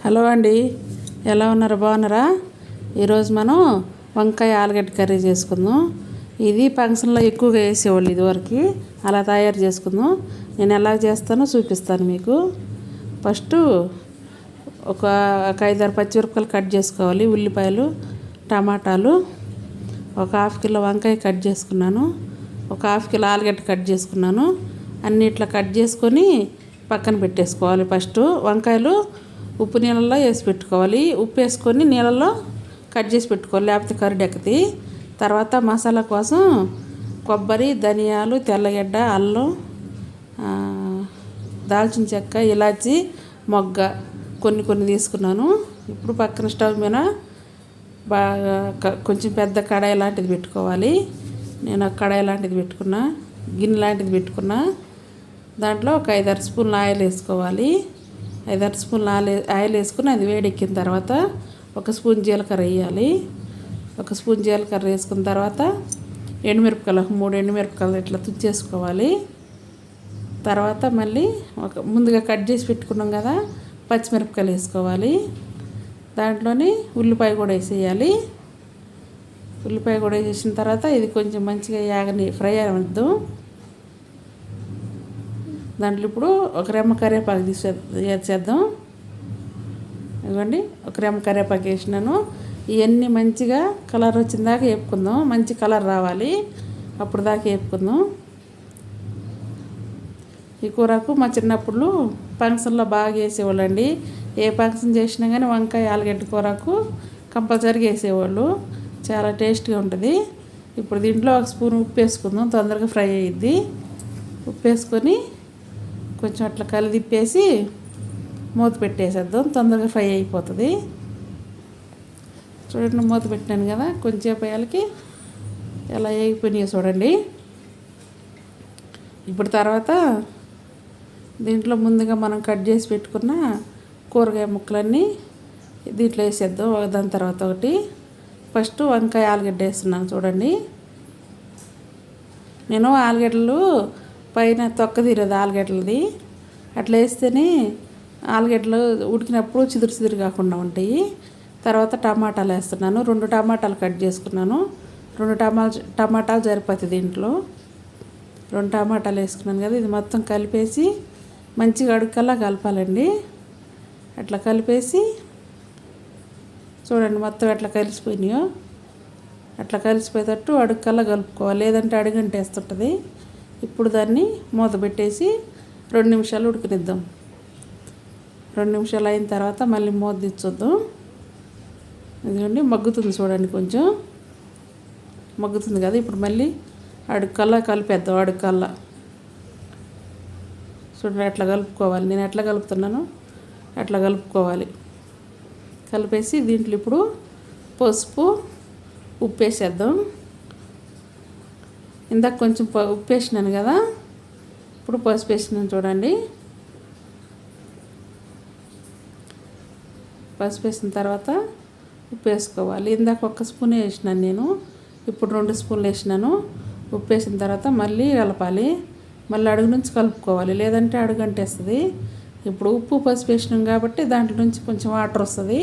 Hello అండి, ఎలా ఉన్నారు? బాగున్నారా? ఈరోజు మనం వంకాయ ఆలుగడ్డ కర్రీ చేసుకుందాం. ఇది ఫంక్షన్లో ఎక్కువగా వేసేవాళ్ళు ఇదివరకు. అలా తయారు చేసుకుందాం. నేను ఎలా చేస్తానో చూపిస్తాను మీకు. ఫస్ట్ ఒక 5-6 పచ్చిమిరపకాయలు కట్ చేసుకోవాలి. ఉల్లిపాయలు, టమాటాలు, ఒక 1/2 కిలో వంకాయ కట్ చేసుకున్నాను. ఒక 1/2 కిలో ఆలుగడ్డ కట్ చేసుకున్నాను. అన్ని ఇట్లా కట్ చేసుకొని పక్కన పెట్టేసుకోవాలి. ఫస్ట్ వంకాయలు ఉప్పు నీళ్ళల్లో వేసి పెట్టుకోవాలి. ఉప్పు వేసుకొని నీళ్ళల్లో కట్ చేసి పెట్టుకోవాలి, లేకపోతే కరుడెక్కది. తర్వాత మసాలా కోసం కొబ్బరి, ధనియాలు, తెల్లగడ్డ, అల్లం, దాల్చిన చెక్క, ఇలాచి, మొగ్గ కొన్ని తీసుకున్నాను. ఇప్పుడు పక్కన స్టవ్ మీద బాగా కొంచెం పెద్ద కడాయి లాంటిది పెట్టుకోవాలి. నేను ఒక కడాయి లాంటిది పెట్టుకున్నా, గిన్నె లాంటిది పెట్టుకున్నా. దాంట్లో ఒక 5-6 స్పూన్లు ఆయిల్ వేసుకోవాలి. 5-6 స్పూన్లు ఆయిల్ వేసుకుని అది వేడెక్కిన తర్వాత 1 స్పూన్ జీలకర్ర వేయాలి. 1 స్పూన్ జీలకర్ర వేసుకున్న తర్వాత ఎండుమిరపకాయలు 3 ఎండుమిరపకాయలు ఇట్లా తుంచేసుకోవాలి. తర్వాత మళ్ళీ ముందుగా కట్ చేసి పెట్టుకున్నాం కదా పచ్చిమిరపకాయలు వేసుకోవాలి. దాంట్లోని ఉల్లిపాయ కూడా వేసేయాలి. ఉల్లిపాయ కూడా వేసేసిన తర్వాత ఇది కొంచెం మంచిగా ఫ్రై అవ్వద్దు. దాంట్లో ఇప్పుడు ఒక రెమ్మ కరివేపాకు వేసేద్దాం. ఇవ్వండి, ఒక రెమ్మ కరివేపాకు వేసినాను. ఇవన్నీ మంచిగా కలర్ వచ్చిన దాకా వేపుకుందాం. మంచి కలర్ రావాలి, అప్పుడు దాకా వేపుకుందాం. ఈ కూరకు మా చిన్నప్పుడు ఫంక్షన్లో బాగా వేసేవాళ్ళు అండి. ఏ ఫంక్షన్ చేసినా కానీ వంకాయ ఆలుగడ్డ కూరకు కంపల్సరీగా వేసేవాళ్ళు. చాలా టేస్ట్గా ఉంటుంది. ఇప్పుడు దీంట్లో 1 స్పూన్ ఉప్పు వేసుకుందాం, తొందరగా ఫ్రై అయ్యిద్ది. ఉప్పు వేసుకొని కొంచెం అట్లా కలిదిప్పేసి మూత పెట్టేసేద్దాం, తొందరగా ఫ్రై అయిపోతుంది. చూడండి, మూత పెట్టినాను కదా, కొంచెంసేపు అయ్యాలకి ఎలా వేగిపోయినాయో చూడండి. ఇప్పుడు తర్వాత దీంట్లో ముందుగా మనం కట్ చేసి పెట్టుకున్న కూరగాయ ముక్కలన్నీ దీంట్లో వేసేద్దాం, దాని తర్వాత ఒకటి. ఫస్ట్ వంకాయ ఆలుగడ్డ వేస్తున్నాను చూడండి. నేను ఆలుగడ్డలు పైన తొక్క తీరదు ఆలుగడ్డలది. అట్లా వేస్తేనే ఆలుగడ్డలు ఉడికినప్పుడు చిదురు కాకుండా ఉంటాయి. తర్వాత టమాటాలు వేస్తున్నాను. 2 టమాటాలు కట్ చేసుకున్నాను. 2 టమాటాలు సరిపోతుంది దీంట్లో. 2 టమాటాలు వేసుకున్నాను కదా, ఇది మొత్తం కలిపేసి మంచిగా అడుక్కల్లా కలపాలండి. అట్లా కలిపేసి చూడండి, మొత్తం ఎట్లా కలిసిపోయినాయో అట్లా కలిసిపోయేటట్టు అడుక్కల్లా కలుపుకోవాలి, లేదంటే అడుగంటేస్తుంటుంది. ఇప్పుడు దాన్ని మూత పెట్టేసి 2 నిమిషాలు ఉడకనిద్దాం. 2 నిమిషాలు అయిన తర్వాత మళ్ళీ మూత తెచ్చుద్దాం. ఎందుకంటే మగ్గుతుంది చూడండి, కొంచెం మగ్గుతుంది కదా. ఇప్పుడు మళ్ళీ అడుక్కల్లా కలిపేద్దాం. అడుక్కల్లా చూడండి ఎట్లా కలుపుకోవాలి. నేను ఎట్లా కలుపుతున్నాను అట్లా కలుపుకోవాలి. కలిపేసి దీంట్లో ఇప్పుడు పసుపు, ఉప్పు వేసేద్దాం. ఇందాక కొంచెం ఉప్పు వేసినాను కదా, ఇప్పుడు పసుపు వేసినాను చూడండి. పసుపు వేసిన తర్వాత ఉప్పు వేసుకోవాలి. ఇందాక 1 స్పూన్ వేసినాను నేను, ఇప్పుడు 2 స్పూన్లు వేసినాను. ఉప్పు వేసిన తర్వాత మళ్ళీ కలపాలి. మళ్ళీ అడుగు నుంచి కలుపుకోవాలి, లేదంటే అడుగంటేస్తుంది. ఇప్పుడు ఉప్పు పసుపు వేసినాం కాబట్టి దాంట్లో నుంచి కొంచెం వాటర్ వస్తుంది.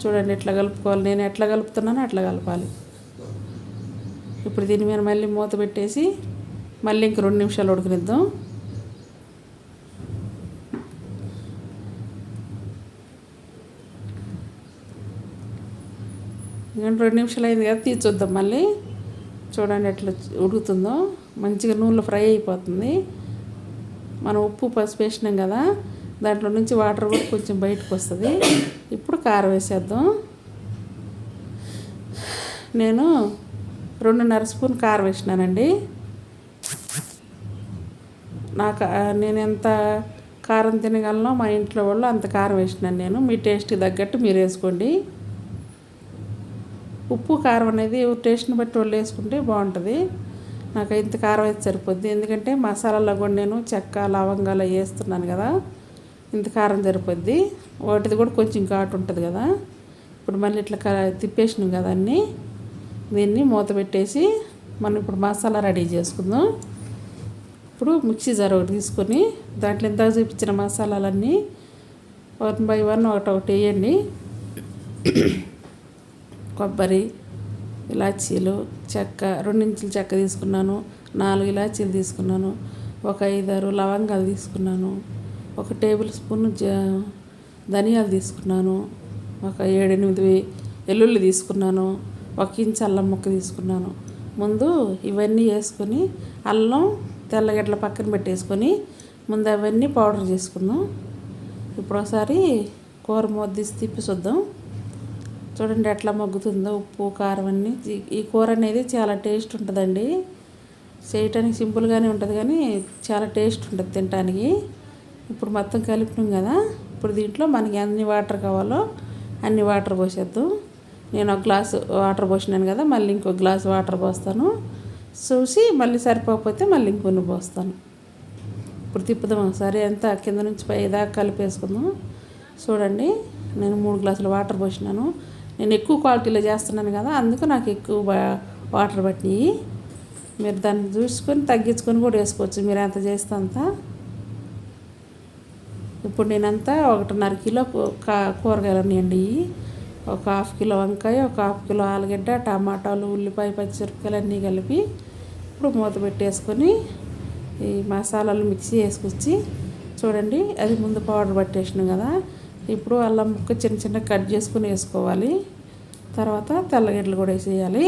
చూడండి ఎట్లా కలుపుకోవాలి. నేను ఎట్లా కలుపుతున్నానో అట్లా కలపాలి. ఇప్పుడు దీని మీద మళ్ళీ మూత పెట్టేసి మళ్ళీ ఇంక 2 నిమిషాలు ఉడకనిద్దాం. ఇంకా 2 నిమిషాలు అయింది కదా, తీసి చూద్దాం మళ్ళీ. చూడండి ఎట్లా ఉడుకుతుందో, మంచిగా నూనెలో ఫ్రై అయిపోతుంది. మనం ఉప్పు పసుపు వేసినాం కదా, దాంట్లో నుంచి వాటర్ కూడా కొంచెం బయటకు వస్తుంది. ఇప్పుడు కారం వేసేద్దాం. నేను 2.5 స్పూన్ కారం వేసినానండి. నేను ఎంత కారం తినగలనో మా ఇంట్లో వాళ్ళు అంత కారం వేసినాను నేను. మీ టేస్ట్కి తగ్గట్టు మీరు వేసుకోండి. ఉప్పు కారం అనేది టేస్ట్ని బట్టి వాళ్ళు వేసుకుంటే బాగుంటుంది. నాకు ఇంత కారం అయితే సరిపోద్ది, ఎందుకంటే మసాలాలో కూడా నేను చెక్క, లవంగాలు వేస్తున్నాను కదా, ఇంత కారం సరిపోద్ది. వాటిది కూడా కొంచెం ఘాటు ఉంటుంది కదా. ఇప్పుడు మళ్ళీ ఇట్లా తిప్పేసినాం కదా అన్నీ, దీన్ని మూత పెట్టేసి మనం ఇప్పుడు మసాలా రెడీ చేసుకుందాం. ఇప్పుడు మిక్సీ జార్ ఒకటి తీసుకొని దాంట్లో ఇందాక చూపించిన మసాలాలన్నీ 1 బై 1 ఒకటి వేయండి. కొబ్బరి, ఇలాచీలు, చెక్క 2 ఇంచుల చెక్క తీసుకున్నాను, 4 ఇలాచీలు తీసుకున్నాను, ఒక 5-6 లవంగాలు తీసుకున్నాను, 1 టేబుల్ స్పూన్ ధనియాలు తీసుకున్నాను, ఒక 7-8 వెల్లుల్లి తీసుకున్నాను, 1 ఇంచు అల్లం ముక్క తీసుకున్నాను. ముందు ఇవన్నీ వేసుకొని అల్లం తెల్లగడ్డల పక్కన పెట్టేసుకొని ముందు అవన్నీ పౌడర్ చేసుకుందాం. ఇప్పుడు ఒకసారి కూర మూత తీసి తిప్పి చూద్దాం. చూడండి ఎట్లా మగ్గుతుందో, ఉప్పు కారం అన్నీ. ఈ కూర అనేది చాలా టేస్ట్ ఉంటుందండి. చేయటానికి సింపుల్గానే ఉంటుంది కానీ చాలా టేస్ట్ ఉంటుంది తినటానికి. ఇప్పుడు మొత్తం కలిపినాం కదా, ఇప్పుడు దీంట్లో మనకి ఎన్ని వాటర్ కావాలో అన్ని వాటర్ పోసేద్దాం. నేను 1 గ్లాసు వాటర్ పోసినాను కదా, మళ్ళీ ఇంకో గ్లాసు వాటర్ పోస్తాను. చూసి మళ్ళీ సరిపోకపోతే మళ్ళీ ఇంకొన్ని పోస్తాను. ఇప్పుడు తిప్పుదాం ఒకసారి, అంతా కింద నుంచి పై దాకా కలిపేసుకుందాం. చూడండి నేను 3 గ్లాసుల వాటర్ పోసినాను. నేను ఎక్కువ క్వాలిటీలో చేస్తున్నాను కదా, అందుకు నాకు ఎక్కువ వాటర్ పట్టినాయి. మీరు దాన్ని చూసుకొని తగ్గించుకొని కూడా వేసుకోవచ్చు, మీరు ఎంత చేస్తే అంత. ఇప్పుడు నేనంతా 1.5 కిలో కూరగాయలు ఉన్నాయండి. ఒక 1/2 కిలో వంకాయ, ఒక 1/2 కిలో ఆలుగడ్డ, టమాటాలు, ఉల్లిపాయ, పచ్చిమిరపకాయలు అన్నీ కలిపి ఇప్పుడు మూత పెట్టేసుకొని ఈ మసాలాలు మిక్సీ వేసుకొచ్చి చూడండి, అది ముందు పౌడర్ పట్టేసినాం కదా. ఇప్పుడు అల్లం ముక్క చిన్న చిన్న కట్ చేసుకుని వేసుకోవాలి. తర్వాత తెల్లగడ్డలు కూడా వేసేయాలి.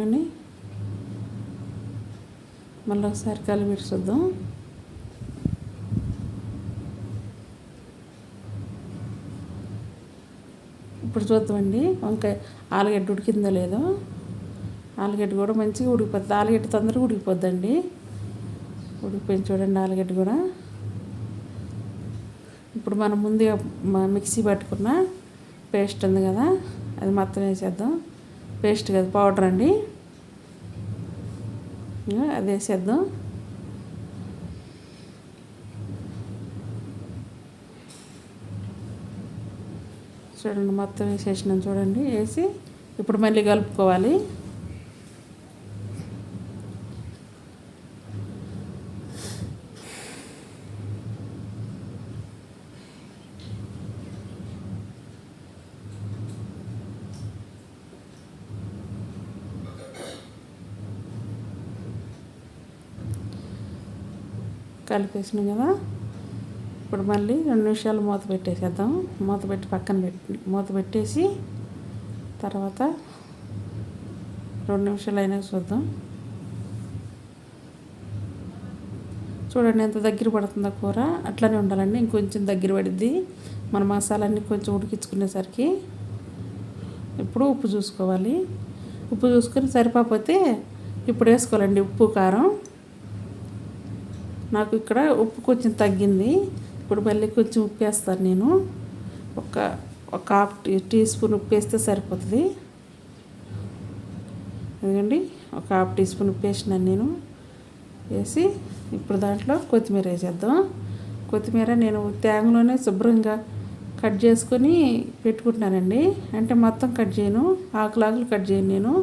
అని మళ్ళీ ఒకసారి కలిపి చూద్దాం. ఇప్పుడు చూద్దామండి వంకాయ ఆలుగడ్డ ఉడికిందో లేదో. ఆలుగడ్డ కూడా మంచిగా ఉడికిపోతుంది. ఆలుగడ్డ తొందరగా ఉడికిపోద్దండి. ఉడికిపోయింది చూడండి ఆలుగడ్డ కూడా. ఇప్పుడు మనం ముందుగా మిక్సీ పట్టుకున్న పేస్ట్ ఉంది కదా, అది మొత్తం వేసేద్దాం. పేస్ట్ కదా, పౌడర్ అండి, అది వేసేద్దాం. చూడండి మొత్తం వేసేసినాం చూడండి. వేసి ఇప్పుడు మళ్ళీ కలుపుకోవాలి. కలిపేసినాం కదా, ఇప్పుడు మళ్ళీ 2 నిమిషాలు మూత పెట్టేసేద్దాం. మూత పెట్టి పక్కన మూత పెట్టేసి తర్వాత 2 నిమిషాలు అయినా చూద్దాం. చూడండి ఎంత దగ్గర పడుతుందో కూర. అట్లనే ఉండాలండి, ఇంకొంచెం దగ్గర పడిద్ది మన మసాలాన్ని కొంచెం ఉడికించుకునేసరికి. ఇప్పుడు ఉప్పు చూసుకోవాలి. ఉప్పు చూసుకొని సరిపోతే ఇప్పుడు వేసుకోవాలండి ఉప్పు కారం. నాకు ఇక్కడ ఉప్పు కొంచెం తగ్గింది. ఇప్పుడు మళ్ళీ కొంచెం ఉప్పు వేస్తాను నేను. ఒక 1/2 టీ స్పూన్ ఉప్పు వేస్తే సరిపోతుంది. ఎందుకండి ఒక 1/2 టీ స్పూన్ ఉప్పు వేసినాను నేను. వేసి ఇప్పుడు దాంట్లో కొత్తిమీర వేసేద్దాం. కొత్తిమీర నేను తేగలోనే శుభ్రంగా కట్ చేసుకొని పెట్టుకుంటున్నానండి. అంటే మొత్తం కట్ చేయను, ఆకులాకులు కట్ చేయను. నేను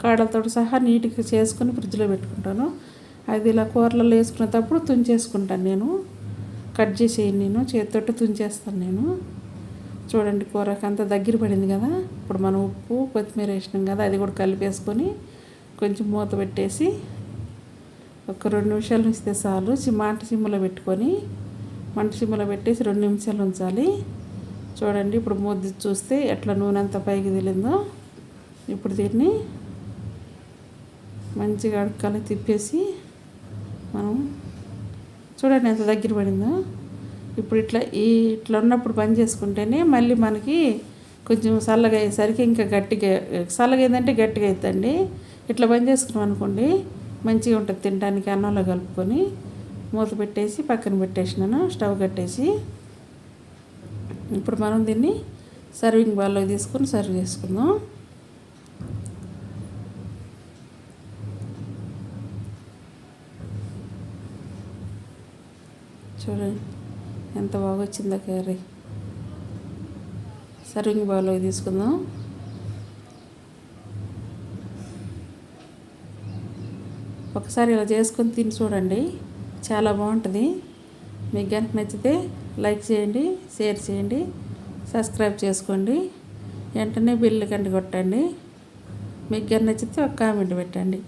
కాడలతో సహా నీట్గా చేసుకొని ఫ్రిడ్జ్లో పెట్టుకుంటాను. అది ఇలా కూరలలో వేసుకునేటప్పుడు తుంచేసుకుంటాను నేను. కట్ చేసేయను, నేను చేతితోటి తుంచేస్తాను నేను. చూడండి కూరకు అంత దగ్గర పడింది కదా. ఇప్పుడు మనం ఉప్పు కొత్తిమీర వేసినాం కదా, అది కూడా కలిపేసుకొని కొంచెం మూత పెట్టేసి ఒక 2 నిమిషాలు ఉంచితే చాలు. మంట సిమ్లో పెట్టుకొని మంట సిమ్లో పెట్టేసి 2 నిమిషాలు ఉంచాలి. చూడండి ఇప్పుడు మూత చూస్తే ఎట్లా నూనె అంతా పైకి తేలిందో. ఇప్పుడు దీన్ని మంచిగా అడకాలి తిప్పేసి మనం చూడండి ఎంత దగ్గర పడిందో. ఇప్పుడు ఇట్లా ఉన్నప్పుడు పని చేసుకుంటేనే మళ్ళీ మనకి కొంచెం చల్లగా అయ్యేసరికి ఇంకా గట్టిగా, చల్లగా అయిందంటే గట్టిగా అవుతుందండి. ఇట్లా పని చేసుకున్నాం అనుకోండి మంచిగా ఉంటుంది తినడానికి. అన్నంలో కలుపుకొని మూత పెట్టేసి పక్కన పెట్టేసినాను, స్టవ్ కట్టేసి. ఇప్పుడు మనం దీన్ని సర్వింగ్ బౌల్లో తీసుకొని సర్వ్ చేసుకుందాం. చూడండి ఎంత బాగా వచ్చిందో కర్రీ. సర్వింగ్ బౌల్లో తీసుకుందాం. ఒకసారి ఇలా చేసుకొని తిని చూడండి, చాలా బాగుంటుంది. మీకు కనుక నచ్చితే లైక్ చేయండి, షేర్ చేయండి, సబ్స్క్రైబ్ చేసుకోండి, వెంటనే బిల్లు కంట కొట్టండి. మీకు కనుక నచ్చితే ఒక కామెంట్ పెట్టండి.